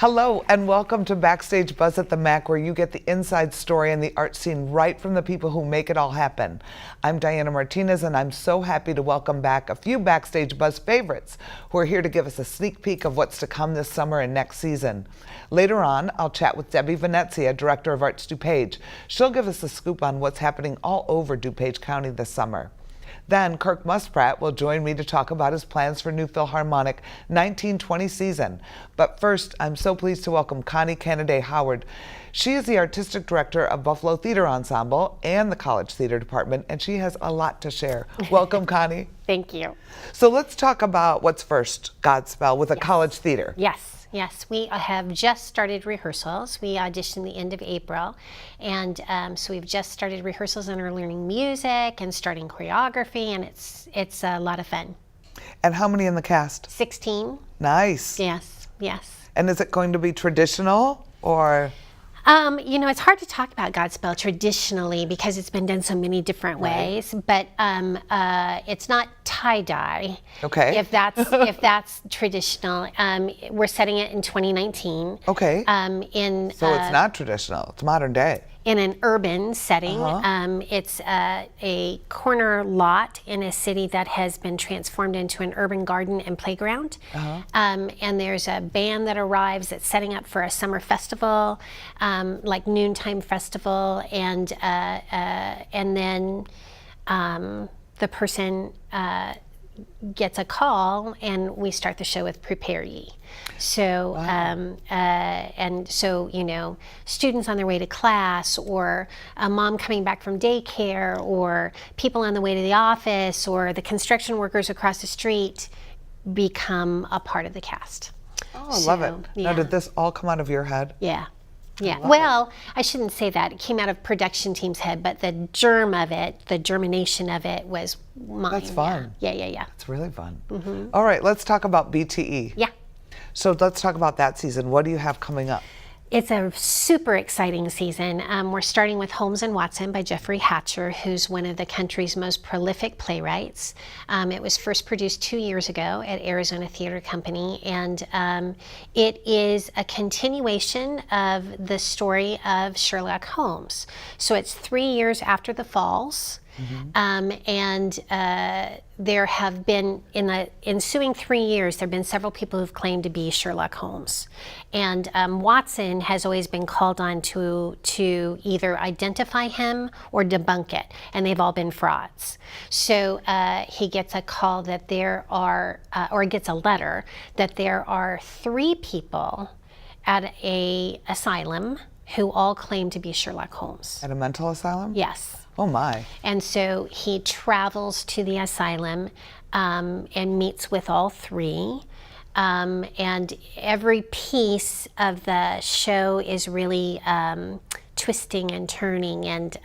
Hello and welcome to Backstage Buzz at the MAC, where you get the inside story and the art scene right from the people who make it all happen. I'm Diana Martinez, and I'm so happy to welcome back a few Backstage Buzz favorites who are here to give us a sneak peek of what's to come this summer and next season. Later on, I'll chat with Debbie Venezia, Director of Arts DuPage. She'll give us a scoop on what's happening all over DuPage County this summer. Then Kirk Muspratt will join me to talk about his plans for new Philharmonic 1920 season. But first, I'm so pleased to welcome Connie Canaday Howard. She is the Artistic Director of Buffalo Theatre Ensemble and the College Theatre Department, and she has a lot to share. Welcome, Connie. Thank you. So let's talk about what's first, Godspell, with a college theater. Yes, we have just started rehearsals. We auditioned the end of April, and so we've just started rehearsals and are learning music and starting choreography, and it's a lot of fun. And how many in the cast? 16. Nice. Yes. And is it going to be traditional or? You know, it's hard to talk about Godspell traditionally because it's been done so many different ways, but it's not tie-dye. Okay. If that's traditional. We're setting it in 2019. Okay. So it's not traditional, it's modern day. In an urban setting. It's a corner lot in a city that has been transformed into an urban garden and playground. And there's a band that arrives that's setting up for a summer festival, like noontime festival, and then the person gets a call, and we start the show with Prepare Ye. So, and so, you know, students on their way to class, or a mom coming back from daycare, or people on the way to the office, or the construction workers across the street become a part of the cast. Oh, I love it. Yeah. Now, did this all come out of your head? Yeah. Well, I shouldn't say that. It came out of production team's head, but the germ of it, the germination of it was mine. That's fun. Yeah. It's really fun. All right, let's talk about BTE. Yeah. So let's talk about that season. What do you have coming up? It's a super exciting season. We're starting with Holmes and Watson by Jeffrey Hatcher, who's one of the country's most prolific playwrights. It was first produced 2 years ago at Arizona Theatre Company, and it is a continuation of the story of Sherlock Holmes. So it's 3 years after the Falls. And there have been, in the ensuing 3 years, there have been several people who've claimed to be Sherlock Holmes. And Watson has always been called on to either identify him or debunk it, and they've all been frauds. So he gets a call that there are, or gets a letter, that there are 3 people at a asylum who all claim to be Sherlock Holmes. At a mental asylum? Yes. Oh my. And so he travels to the asylum and meets with all 3. And every piece of the show is really twisting and turning, and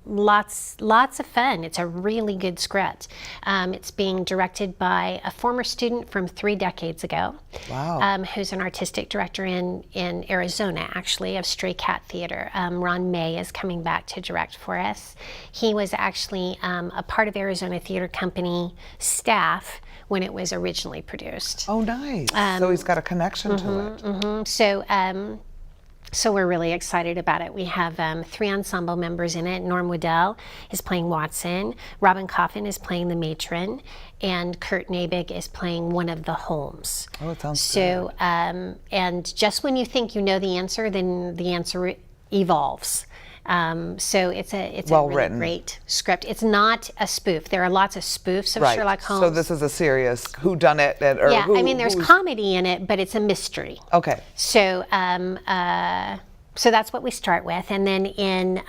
lots of fun. It's a really good script. It's being directed by a former student from 3 decades ago. Wow. Who's an artistic director in Arizona, actually, of Stray Cat Theater. Ron May is coming back to direct for us. He was actually a part of Arizona Theatre Company staff when it was originally produced. Oh, nice. So he's got a connection to it. So we're really excited about it. We have 3 ensemble members in it. Norm Waddell is playing Watson, Robin Coffin is playing the matron, and Kurt Nabig is playing one of the Holmes. Oh, it sounds so, good. And just when you think you know the answer, then the answer evolves. So it's a really great script. It's not a spoof. There are lots of spoofs of Sherlock Holmes. So this is a serious whodunit. I mean, there's comedy in it, but it's a mystery. Okay. So so that's what we start with. And then in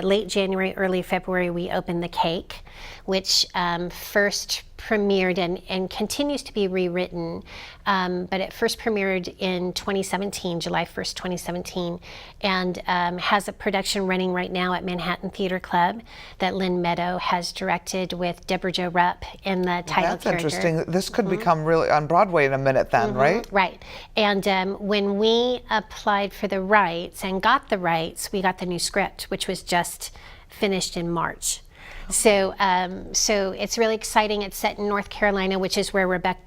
late January, early February, we open The Cake, which first premiered and continues to be rewritten, but it first premiered in 2017, July 1st, 2017, and has a production running right now at Manhattan Theatre Club that Lynn Meadow has directed with Deborah Jo Rupp in the title character. That's interesting. This could become really on Broadway in a minute then, right? Right. And when we applied for the rights and got the rights, we got the new script, which was just finished in March. So it's really exciting. It's set in North Carolina, which is where Becca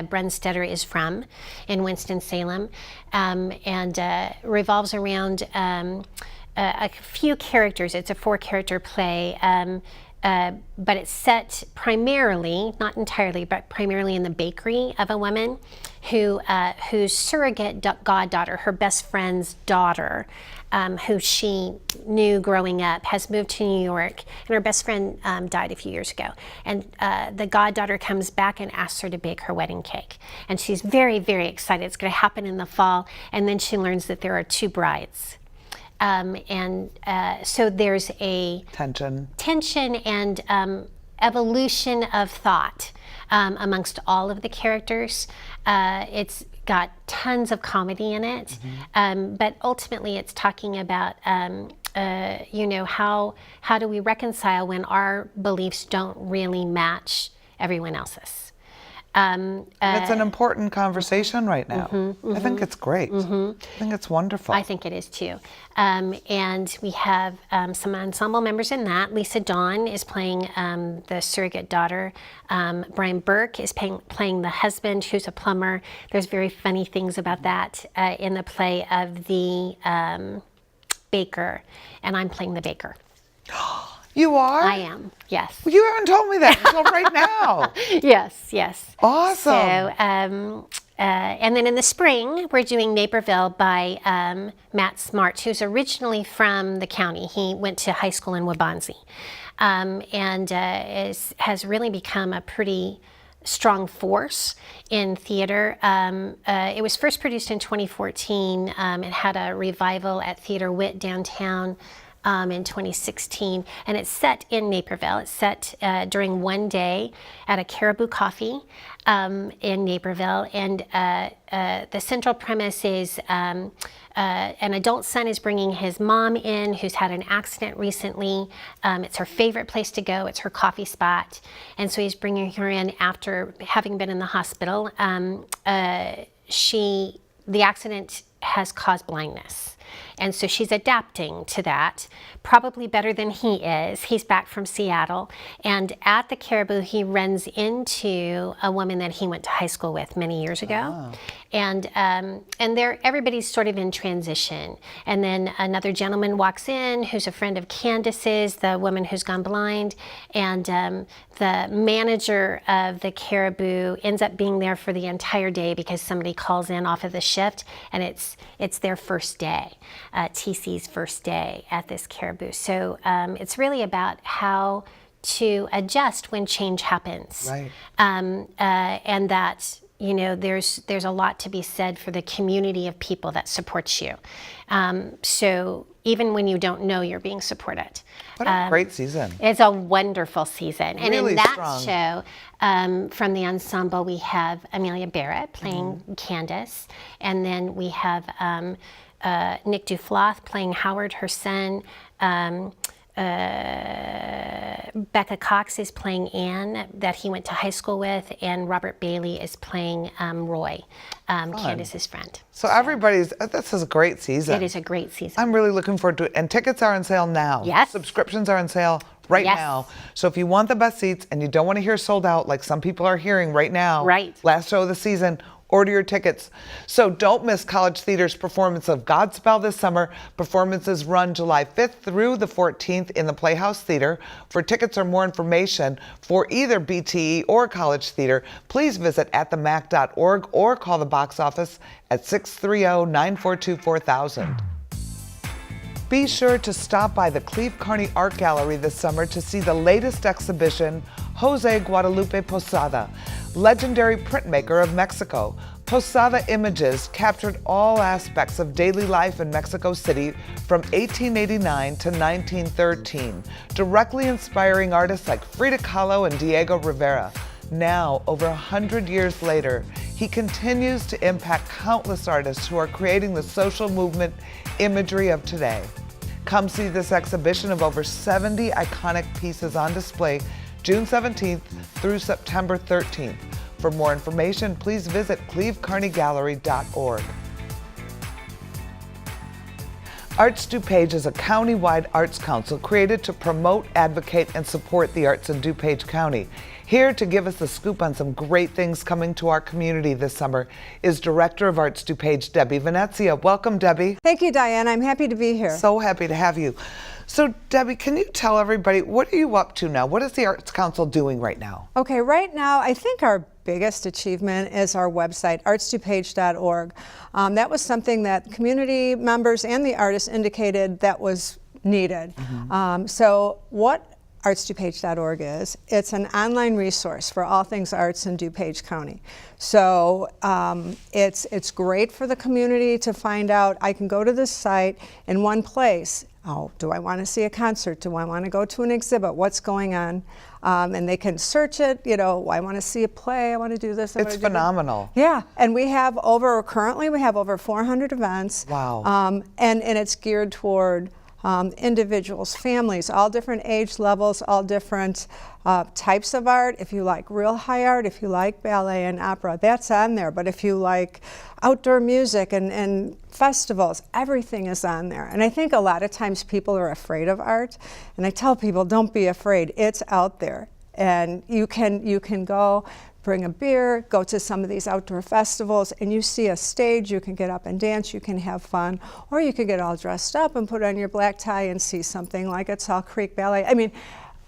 Brunstetter is from, in Winston-Salem, and revolves around a few characters. It's a 4-character play, but it's set primarily, not entirely, but primarily in the bakery of a woman whose surrogate goddaughter, her best friend's daughter, who she knew growing up, has moved to New York, and her best friend died a few years ago. And the goddaughter comes back and asks her to bake her wedding cake. And she's very, very excited. It's going to happen in the fall. And then she learns that there are 2 brides. So there's a tension and evolution of thought amongst all of the characters. It's got tons of comedy in it, but ultimately it's talking about how do we reconcile when our beliefs don't really match everyone else's. It's an important conversation right now. I think it's great. I think it's wonderful. I think it is too. And we have some ensemble members in that. Lisa Dawn is playing the surrogate daughter. Brian Burke is playing the husband, who's a plumber. There's very funny things about that in the play of the baker, and I'm playing the baker. You are? I am, yes. Well, you haven't told me that until right now. Yes. Awesome. So, and then in the spring, we're doing Naperville by Matt Smart, who's originally from the county. He went to high school in Waubonsee, and has really become a pretty strong force in theater. It was first produced in 2014. It had a revival at Theater Wit downtown in 2016, and it's set in Naperville. It's set during one day at a Caribou Coffee in Naperville, and the central premise is an adult son is bringing his mom in, who's had an accident recently. It's her favorite place to go. It's her coffee spot, and so he's bringing her in after having been in the hospital. The accident has caused blindness. And so she's adapting to that, probably better than he is. He's back from Seattle. And at the Caribou, he runs into a woman that he went to high school with many years ago. And everybody's sort of in transition. And then another gentleman walks in who's a friend of Candace's, the woman who's gone blind. And the manager of the Caribou ends up being there for the entire day because somebody calls in off of the shift, and it's their first day, TC's first day at this Caribou. So it's really about how to adjust when change happens. Right. And that, there's a lot to be said for the community of people that supports you. So even when you don't know you're being supported. What a great season. It's a wonderful season. And really in that strong show, from the ensemble, we have Amelia Barrett playing Candace. And then we have Nick Dufloth playing Howard, her son. Becca Cox is playing Anne, that he went to high school with, and Robert Bailey is playing Roy, Candace's friend. So this is a great season. It is a great season. I'm really looking forward to it. And tickets are on sale now. Yes. Subscriptions are on sale right now. So if you want the best seats and you don't want to hear sold out like some people are hearing right now, last show of the season, order your tickets. So don't miss College Theater's performance of Godspell this summer. Performances run July 5th through the 14th in the Playhouse Theater. For tickets or more information for either BTE or College Theater, please visit atthemac.org or call the box office at 630-942-4000. Be sure to stop by the Cleve Carney Art Gallery this summer to see the latest exhibition, Jose Guadalupe Posada, legendary printmaker of Mexico. Posada images captured all aspects of daily life in Mexico City from 1889 to 1913, directly inspiring artists like Frida Kahlo and Diego Rivera. Now, over 100 years later, he continues to impact countless artists who are creating the social movement imagery of today. Come see this exhibition of over 70 iconic pieces on display June 17th through September 13th. For more information, please visit clevecarneygallery.org. Arts DuPage is a county-wide arts council created to promote, advocate, and support the arts in DuPage County. Here to give us the scoop on some great things coming to our community this summer is Director of Arts DuPage, Debbie Venezia. Welcome, Debbie. Thank you, Diane. I'm happy to be here. So happy to have you. So, Debbie, can you tell everybody, what are you up to now? What is the Arts Council doing right now? Okay, right now, I think our biggest achievement is our website, artsdupage.org. That was something that community members and the artists indicated that was needed. So what artsdupage.org is, it's an online resource for all things arts in DuPage County. So it's great for the community to find out, I can go to this site in one place. Oh, do I want to see a concert? Do I want to go to an exhibit? What's going on? And they can search it, you know, I want to see a play, I want to do this. It's phenomenal. Yeah, and currently we have over 400 events. Wow. And it's geared toward individuals, families, all different age levels, all different types of art. If you like real high art, if you like ballet and opera, that's on there. But if you like outdoor music and festivals, everything is on there. And I think a lot of times people are afraid of art. And I tell people, don't be afraid. It's out there. And you can go, bring a beer, go to some of these outdoor festivals, and you see a stage, you can get up and dance, you can have fun, or you could get all dressed up and put on your black tie and see something like a Salt Creek Ballet. I mean,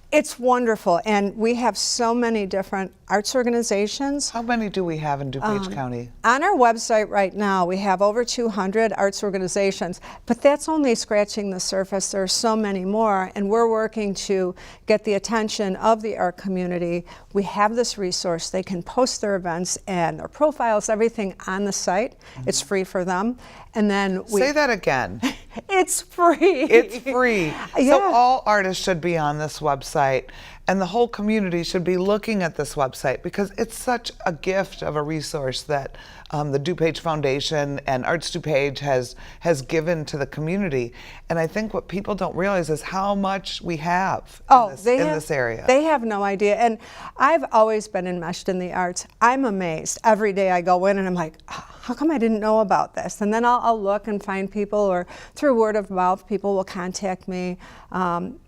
it's wonderful, and we have so many different arts organizations. How many do we have in DuPage County? On our website right now, we have over 200 arts organizations, but that's only scratching the surface. There are so many more, and we're working to get the attention of the art community. We have this resource. They can post their events and their profiles, everything on the site. It's free for them. And then Say that again. It's free. It's free. Yeah. So all artists should be on this website, and the whole community should be looking at this website because it's such a gift of a resource that the DuPage Foundation and Arts DuPage has given to the community. And I think what people don't realize is how much we have in this area. They have no idea. And I've always been enmeshed in the arts. I'm amazed. Every day I go in and I'm like, how come I didn't know about this? And then I'll look and find people, or through word of mouth, people will contact me.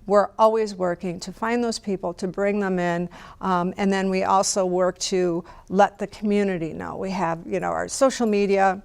We're always working to find those people, to bring them in, and then we also work to let the community know. We have, our social media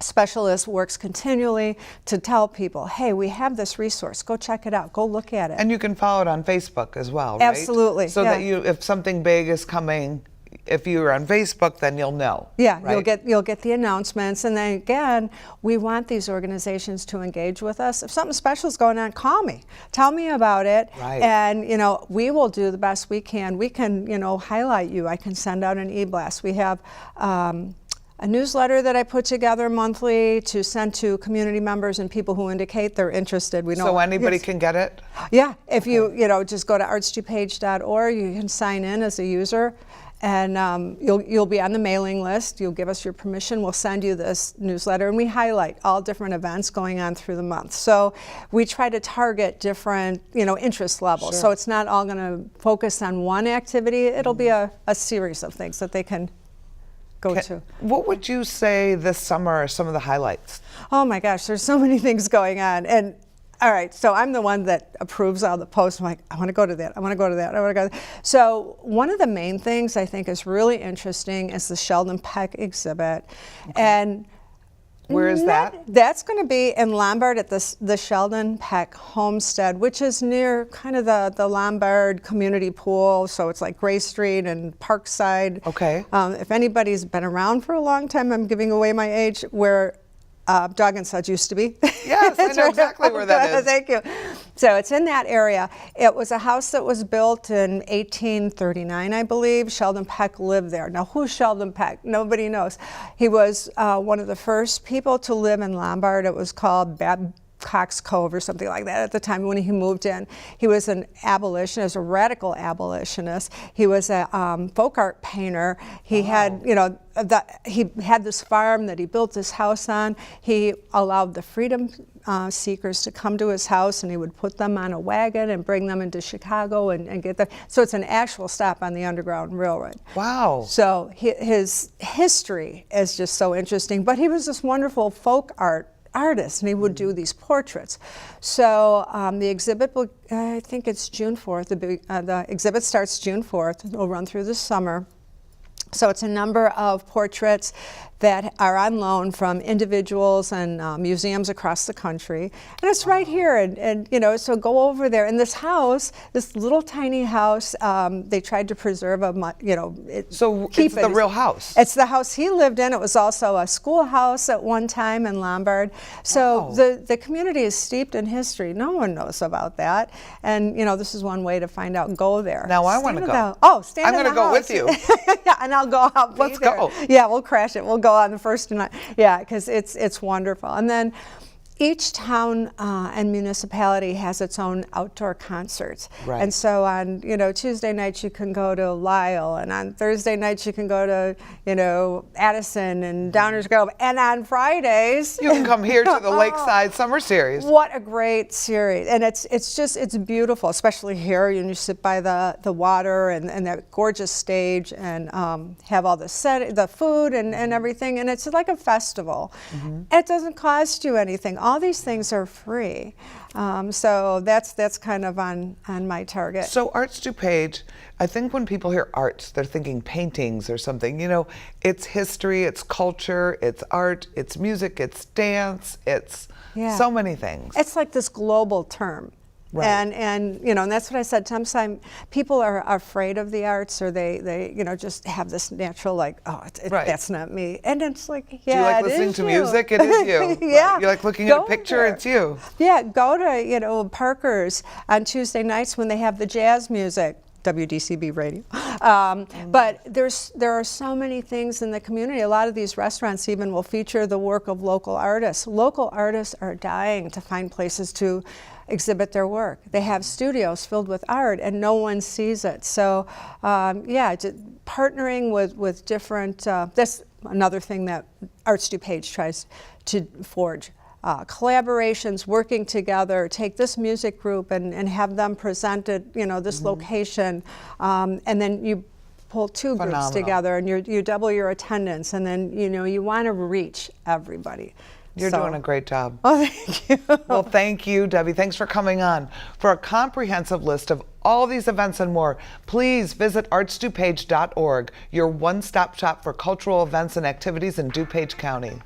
specialist works continually to tell people, hey, we have this resource, go check it out, go look at it. And you can follow it on Facebook as well, right? Absolutely. So that if something big is coming, if you're on Facebook, then you'll know. Yeah, right? you'll get the announcements, and then again, we want these organizations to engage with us. If something special is going on, call me, tell me about it, right. And we will do the best we can. We can highlight you. I can send out an e-blast. We have a newsletter that I put together monthly to send to community members and people who indicate they're interested. So anybody can get it? Yeah, if you just go to artsdupage.org, you can sign in as a user. And you'll be on the mailing list. You'll give us your permission. We'll send you this newsletter, and we highlight all different events going on through the month. So we try to target different, interest levels. Sure. So it's not all going to focus on one activity. It'll be a series of things that they can go to. What would you say this summer are some of the highlights? Oh my gosh, there's so many things going on. And all right, so I'm the one that approves all the posts. I'm like, I want to go to that, I want to go to that, I want to go to that. So one of the main things I think is really interesting is the Sheldon Peck exhibit. Okay. And where is that? That's going to be in Lombard at the Sheldon Peck Homestead, which is near kind of the Lombard community pool. So it's like Gray Street and Parkside. Okay. If anybody's been around for a long time, I'm giving away my age, where Dog and Suds used to be. Yes, I know exactly where that is. Thank you. So it's in that area. It was a house that was built in 1839, I believe. Sheldon Peck lived there. Now, who's Sheldon Peck? Nobody knows. He was one of the first people to live in Lombard. It was called Cox Cove or something like that at the time when he moved in. He was an abolitionist, a radical abolitionist. He was a folk art painter. He had, he had this farm that he built this house on. He allowed the freedom seekers to come to his house, and he would put them on a wagon and bring them into Chicago and get them. So it's an actual stop on the Underground Railroad. Wow. So his history is just so interesting. But he was this wonderful folk art artist, and he would do these portraits. So the exhibit will, I think it's June 4th. The exhibit starts June 4th. It'll run through the summer. So it's a number of portraits that are on loan from individuals and museums across the country. And it's right here, and you know, so go over there. In this house, this little tiny house, they tried to preserve So it's the real house? It's the house he lived in. It was also a schoolhouse at one time in Lombard. So Wow. the community is steeped in history. No one knows about that. And you know, this is one way to find out. Go there. Now I want to go. Stand I'm in going the to go house. with you. Yeah, and I'll go out. Let's go. Yeah, we'll crash it. We'll go on the first night. Yeah, because it's wonderful. And then each town and municipality has its own outdoor concerts. Right. And so on, you know, Tuesday nights you can go to Lisle, and on Thursday nights you can go to, you know, Addison and Downers Grove, and on Fridays You can come here to the Lakeside Summer Series. What a great series. And it's beautiful, especially here. You sit by the water and that gorgeous stage, and have all the food and everything, and it's like a festival. It doesn't cost you anything. All these things are free. So that's kind of on my target. So Arts DuPage, I think when people hear arts, they're thinking paintings or something. You know, it's history, it's culture, it's art, it's music, it's dance, it's so many things. It's like this global term. Right. And you know, and that's what I said. Sometimes people are afraid of the arts, or they you know, just have this natural like, oh, that's not me. And it's like, yeah, Do you like it listening is to you. music? It is you. Yeah. Right. You like looking at a picture? there. It's you. Yeah, go to, you know, Parker's on Tuesday nights when they have the jazz music. WDCB radio. But there are so many things in the community. A lot of these restaurants even will feature the work of local artists. Local artists are dying to find places to exhibit their work. They have studios filled with art and no one sees it. So partnering with different, that's another thing that Arts DuPage tries to forge. Collaborations, working together, take this music group and have them present at, you know, this location, and then you pull two groups together and you double your attendance, and then, you know, you want to reach everybody. You're doing a great job. Oh, thank you. Well, thank you, Debbie. Thanks for coming on. For a comprehensive list of all these events and more, please visit artsdupage.org, your one-stop shop for cultural events and activities in DuPage County.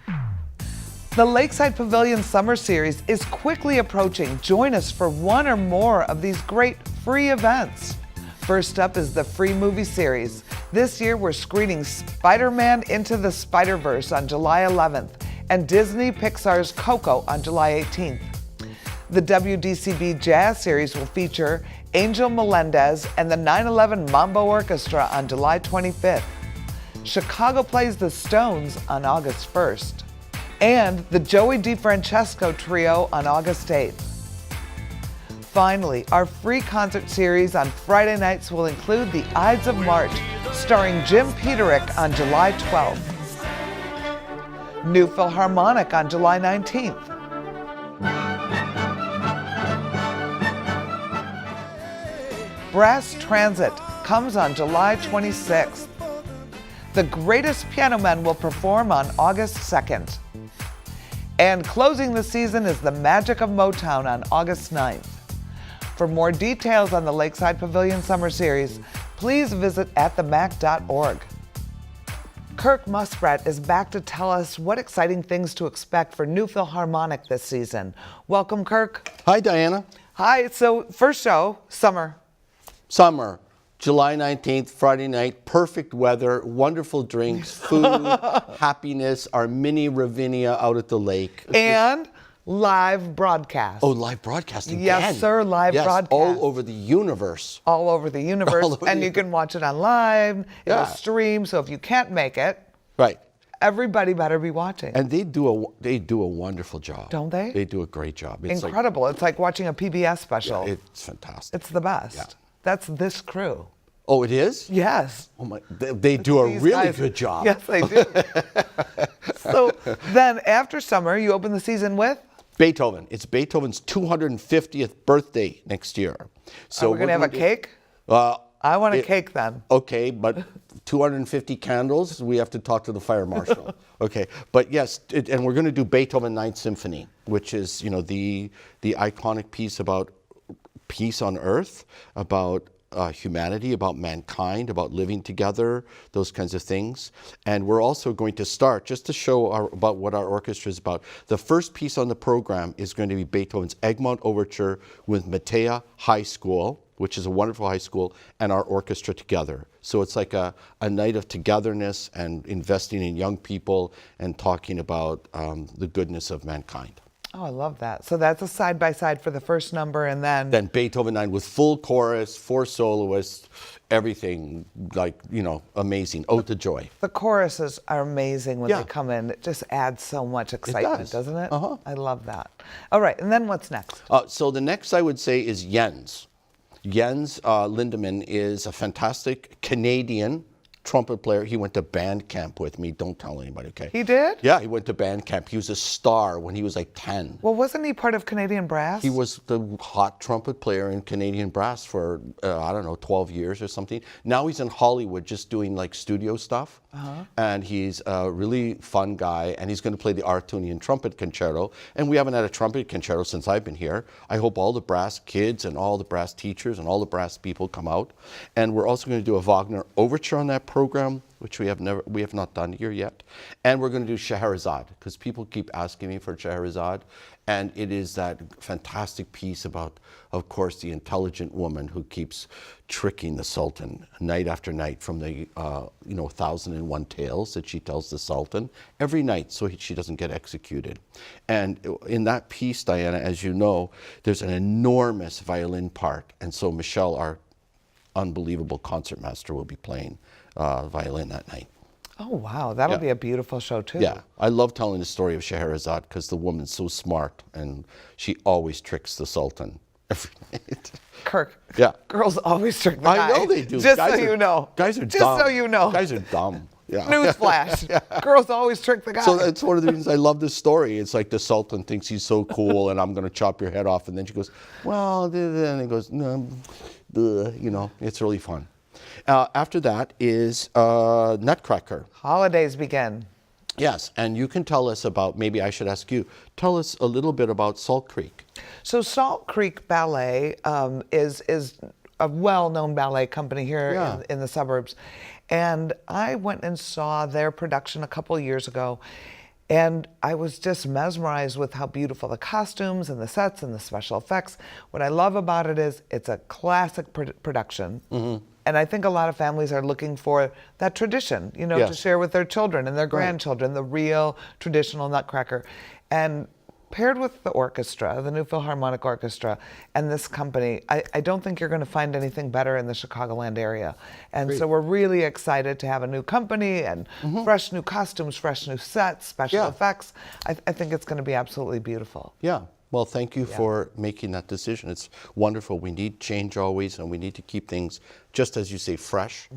The Lakeside Pavilion Summer Series is quickly approaching. Join us for one or more of these great free events. First up is the Free Movie Series. This year we're screening Spider-Man Into the Spider-Verse on July 11th and Disney Pixar's Coco on July 18th. The WDCB Jazz Series will feature Angel Melendez and the 9/11 Mambo Orchestra on July 25th. Chicago plays the Stones on August 1st. And the Joey DeFrancesco Trio on August 8th. Finally, our free concert series on Friday nights will include the Ides of March, starring Jim Peterick on July 12th. New Philharmonic on July 19th. Brass Transit comes on July 26th. The Greatest Piano Men will perform on August 2nd. And closing the season is the Magic of Motown on August 9th. For more details on the Lakeside Pavilion Summer Series, please visit atthemac.org. Kirk Muspratt is back to tell us what exciting things to expect for New Philharmonic this season. Welcome, Kirk. Hi, Diana. Hi. So, first show, summer. Summer, July 19th, Friday night, perfect weather, wonderful drinks, food, happiness, our mini Ravinia out at the lake. And live broadcast. Oh, live broadcasting. Yes, sir, live broadcast. All over the universe. All over the universe. And you can watch it online. It'll stream, so if you can't make it, right, everybody better be watching. And they do a wonderful job. Don't they? They do a great job. It's incredible. It's like watching a PBS special. Yeah, it's fantastic. It's the best. Yeah. That's this crew. Oh, it is? Yes. Oh my! They do a really good job. Yes, they do. So then, after summer, you open the season with Beethoven. It's Beethoven's 250th birthday next year. So we're gonna have a cake. I want a cake then. Okay, but 250 candles, we have to talk to the fire marshal. Okay, but yes, and we're going to do Beethoven Ninth Symphony, which is, you know, the iconic piece about peace on earth, about humanity, about mankind, about living together, those kinds of things. And we're also going to start, just to show about what our orchestra is about, the first piece on the program is going to be Beethoven's Egmont Overture with Matea High School, which is a wonderful high school, and our orchestra together. So it's like a night of togetherness and investing in young people and talking about the goodness of mankind. Oh, I love that. So that's a side-by-side for the first number, and then Beethoven 9 with full chorus, 4 soloists, everything, like, you know, amazing. Ode to Joy. the choruses are amazing when Yeah. they come in. It just adds so much excitement, does. doesn't it? Uh-huh. I love that. All right, and then what's next? So the next I would say is Jens. Jens Lindemann is a fantastic Canadian trumpet player. He went to band camp with me. Don't tell anybody, okay? He did? Yeah, he went to band camp. He was a star when he was like 10. Well, wasn't he part of Canadian Brass? He was the hot trumpet player in Canadian Brass for, I don't know, 12 years or something. Now he's in Hollywood just doing like studio stuff. And he's a really fun guy, and he's going to play the Artunian Trumpet Concerto. And we haven't had a trumpet concerto since I've been here. I hope all the brass kids and all the brass teachers and all the brass people come out. And we're also going to do a Wagner overture on that program, which we have not done here yet. And we're going to do Scheherazade, because people keep asking me for Scheherazade. And it is that fantastic piece about, of course, the intelligent woman who keeps tricking the Sultan night after night from the 1,001 tales that she tells the Sultan every night so she doesn't get executed. And in that piece, Diana, as you know, there's an enormous violin part. And so Michelle, our unbelievable concertmaster, will be playing violin that night. Oh, wow. That'll be a beautiful show, too. Yeah, I love telling the story of Scheherazade because the woman's so smart and she always tricks the Sultan every night. Kirk. Yeah. Girls always trick the guy. I know they do. Just Guys so are- you know. Guys are Just dumb. so you know. Guys are dumb. Yeah. Newsflash. Girls always trick the guy. So that's one of the reasons I love this story. It's like the Sultan thinks he's so cool and I'm going to chop your head off. And then she goes, well, and he goes, no, you know, it's really fun. After that is Nutcracker. Holidays begin. Yes, and you can tell us about, maybe I should ask you, tell us a little bit about Salt Creek. So Salt Creek Ballet is a well-known ballet company here in the suburbs. And I went and saw their production a couple years ago, and I was just mesmerized with how beautiful the costumes and the sets and the special effects. What I love about it is it's a classic production. And I think a lot of families are looking for that tradition, you know, to share with their children and their grandchildren, the real traditional Nutcracker. And paired with the orchestra, the New Philharmonic Orchestra, and this company, I don't think you're going to find anything better in the Chicagoland area. And so we're really excited to have a new company and fresh new costumes, fresh new sets, special effects. I think it's going to be absolutely beautiful. Yeah. Well, thank you for making that decision. It's wonderful. We need change always, and we need to keep things, just as you say, fresh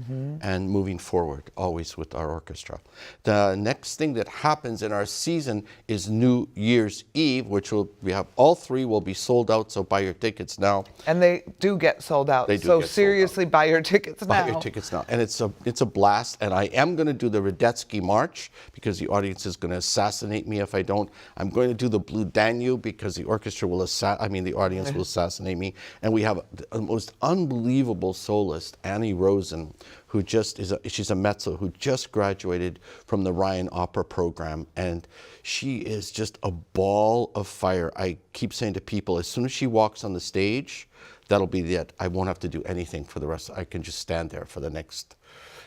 and moving forward always with our orchestra. The next thing that happens in our season is New Year's Eve, which we have all 3 will be sold out, so buy your tickets now. And they do get sold out. They do so get sold seriously, buy your tickets now. Buy your tickets now. And it's a blast. And I am going to do the Radetzky March because the audience is going to assassinate me if I don't. I'm going to do the Blue Danube because the orchestra will the audience will assassinate me. And we have the most unbelievable soloist, Annie Rosen, who just she's a mezzo who just graduated from the Ryan Opera program, and she is just a ball of fire. I keep saying to people, as soon as she walks on the stage, that'll be it. I won't have to do anything for the rest. I can just stand there for the next,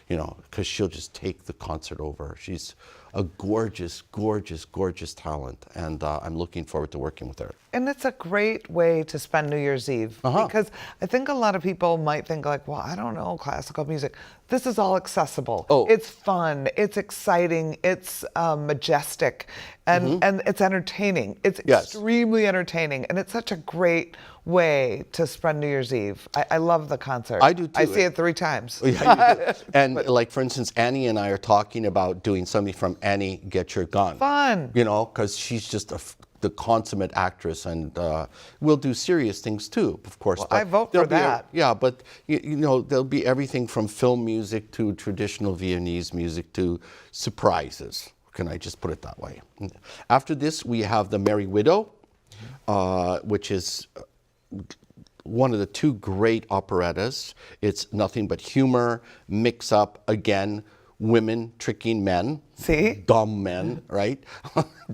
because she'll just take the concert over. She's a gorgeous, gorgeous, gorgeous talent, and I'm looking forward to working with her. And it's a great way to spend New Year's Eve because I think a lot of people might think like, well, I don't know classical music. This is all accessible. It's fun, it's exciting, it's majestic, and it's entertaining. It's extremely entertaining, and it's such a great way to spend New Year's Eve. I love the concert. I do too. I see it 3 times. Yeah, you do. And like, for instance, Annie and I are talking about doing something from Annie, Get Your Gun. Fun. Because she's just the consummate actress, and will do serious things too, of course. Well, but I vote there'll for be that. Yeah, but you know, there'll be everything from film music to traditional Viennese music to surprises. Can I just put it that way? After this, we have The Merry Widow, which is one of the two great operettas. It's nothing but humor, mix up, again, women tricking men. See? Dumb men, right?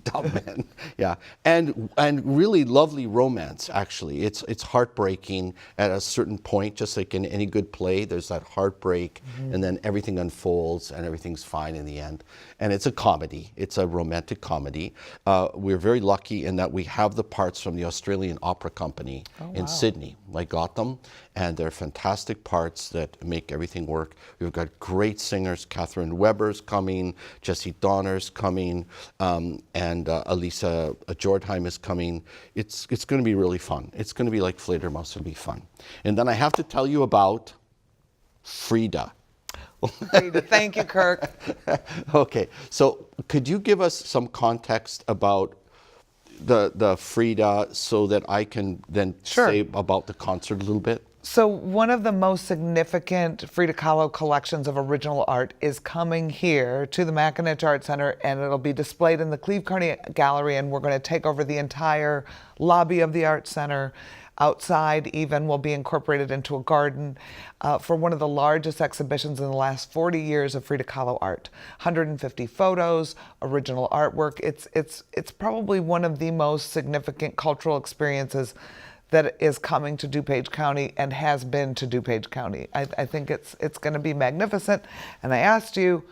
Dumb men, yeah. And really lovely romance, actually. It's heartbreaking at a certain point, just like in any good play. There's that heartbreak, and then everything unfolds, and everything's fine in the end. And it's a comedy. It's a romantic comedy. We're very lucky in that we have the parts from the Australian Opera Company in Sydney. I got them, and they're fantastic parts that make everything work. We've got great singers. Catherine Weber's coming, Jesse Donner's coming, and Elisa Jordheim is coming. It's going to be really fun. It's going to be like Fledermaus. It'll be fun. And then I have to tell you about Frida. Thank you, Kirk. Okay, so could you give us some context about the Frida so that I can then say about the concert a little bit? So one of the most significant Frida Kahlo collections of original art is coming here to the Mackinac Art Center, and it'll be displayed in the Cleve Kearney Gallery, and we're going to take over the entire lobby of the Art Center. Outside even will be incorporated into a garden for one of the largest exhibitions in the last 40 years of Frida Kahlo art. 150 photos, original artwork. It's probably one of the most significant cultural experiences that is coming to DuPage County and has been to DuPage County. I think it's going to be magnificent. And I asked you,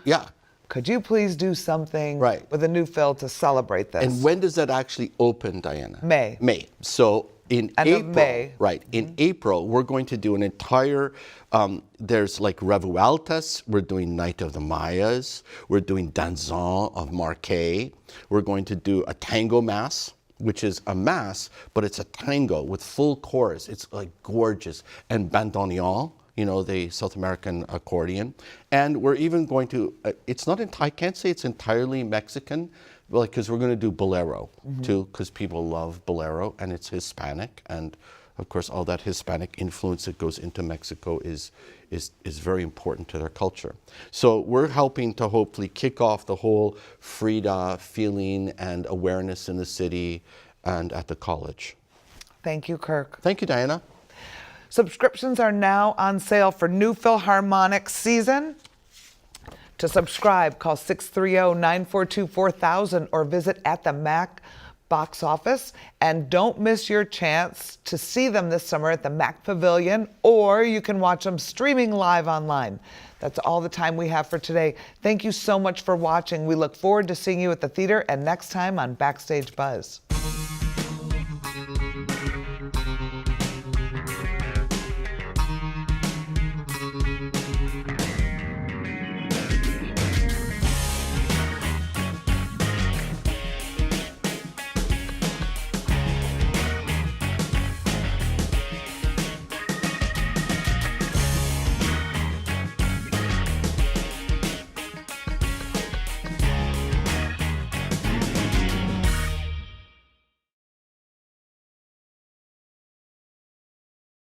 could you please do something with a new fill to celebrate this? And when does that actually open, Diana? May. May. So in April, we're going to do an entire, there's like Revueltas, we're doing Night of the Mayas, we're doing Danzon of Marquet, we're going to do a tango mass, which is a mass, but it's a tango with full chorus. It's like gorgeous. And bandoneon, you know, the South American accordion. And we're even going to, it's not, I can't say it's entirely Mexican, because we're going to do bolero too, because people love bolero, and it's Hispanic. And of course, all that Hispanic influence that goes into Mexico is very important to their culture. So we're helping to hopefully kick off the whole Frida feeling and awareness in the city and at the college. Thank you, Kirk. Thank you, Diana. Subscriptions are now on sale for New Philharmonic season. To subscribe, call 630-942-4000 or visit at the Mac box office. And don't miss your chance to see them this summer at the Mac Pavilion, or you can watch them streaming live online. That's all the time we have for today. Thank you so much for watching. We look forward to seeing you at the theater and next time on Backstage Buzz.